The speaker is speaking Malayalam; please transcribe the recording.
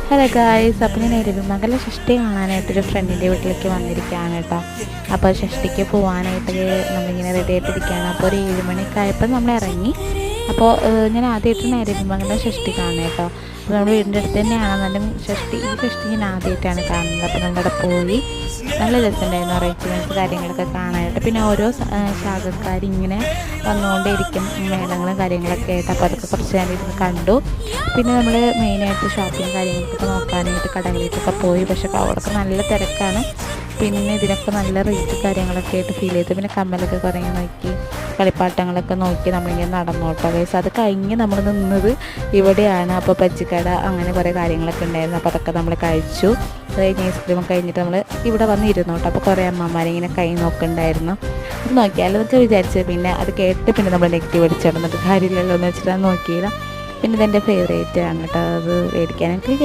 ഹലോ ഗായ്സ്, അപ്പം ഞാൻ എരവിമംഗലം ഷഷ്ടി കാണാനായിട്ടൊരു ഫ്രണ്ടിൻ്റെ വീട്ടിലേക്ക് വന്നിരിക്കുകയാണ് കേട്ടോ. അപ്പോൾ ഷഷ്ടിക്ക് പോകാനായിട്ട് നമ്മളിങ്ങനെ റെഡി ആയിട്ടിരിക്കുകയാണ്. അപ്പോൾ ഒരു 7 മണിയൊക്കെ ആയപ്പോൾ നമ്മൾ ഇറങ്ങി. അപ്പോൾ ഞാൻ ആദ്യമായിട്ടാണ് എരവിമംഗലം ഷഷ്ടി കാണുന്നത് കേട്ടോ. അപ്പോൾ നമ്മുടെ വീടിൻ്റെ അടുത്ത് തന്നെയാണ്. എന്നാലും ഈ ഷഷ്ടി ഞാൻ ആദ്യമായിട്ടാണ് കാണുന്നത്. അപ്പോൾ നമ്മളവിടെ പോയി നല്ല രസമുണ്ടായിരുന്നു. അറേഞ്ച്മെൻറ്റ്സ് കാര്യങ്ങളൊക്കെ കാണാനായിട്ട്. പിന്നെ ഓരോ ശാഖക്കാരിങ്ങനെ വന്നുകൊണ്ടേയിരിക്കും, മേളങ്ങളും കാര്യങ്ങളൊക്കെ ആയിട്ട്. അപ്പോൾ അതൊക്കെ കുറച്ച് നേരം ഇരുന്ന് കണ്ടു. പിന്നെ നമ്മൾ മെയിനായിട്ട് ഷോപ്പിംഗ് കാര്യങ്ങൾക്കൊക്കെ നോക്കാനായിട്ട് കടകളിലേക്കൊക്കെ പോയി. പക്ഷേ അവിടെയൊക്കെ നല്ല തിരക്കാണ്. പിന്നെ ഇതിനൊക്കെ നല്ല റേറ്റ് കാര്യങ്ങളൊക്കെ ആയിട്ട് ഫീൽ ചെയ്തു. പിന്നെ കമ്മലൊക്കെ കുറേ നോക്കി, കളിപ്പാട്ടങ്ങളൊക്കെ നോക്കി നമ്മളിങ്ങനെ നടന്നോട്ടോ ഗൈസ്. അത് കഴിഞ്ഞ് നമ്മൾ നിന്നത് ഇവിടെയാണ്. അപ്പോൾ പച്ചിക്കട അങ്ങനെ കുറേ കാര്യങ്ങളൊക്കെ ഉണ്ടായിരുന്നു. അപ്പോൾ അതൊക്കെ നമ്മൾ കഴിച്ചു. അത് കഴിഞ്ഞ് ഐസ്ക്രീമൊക്കെ കഴിഞ്ഞിട്ട് നമ്മൾ ഇവിടെ വന്ന് ഇരുന്നോട്ടോ. അപ്പോൾ കുറേ അമ്മമാരിങ്ങനെ കൈ നോക്കുന്നുണ്ടായിരുന്നു. അത് നോക്കിയാലോ എന്നൊക്കെ വിചാരിച്ചത്. പിന്നെ അത് കേട്ട് പിന്നെ നമ്മൾ നെഗറ്റീവ് അടിച്ചിടുന്നത് കാര്യമില്ലല്ലോ എന്ന് വെച്ചിട്ട് നോക്കിയില്ല. പിന്നെ ഇതെൻ്റെ ഫേവറേറ്റ് ആണ് കേട്ടോ. അത് മേടിക്കാൻ എനിക്ക്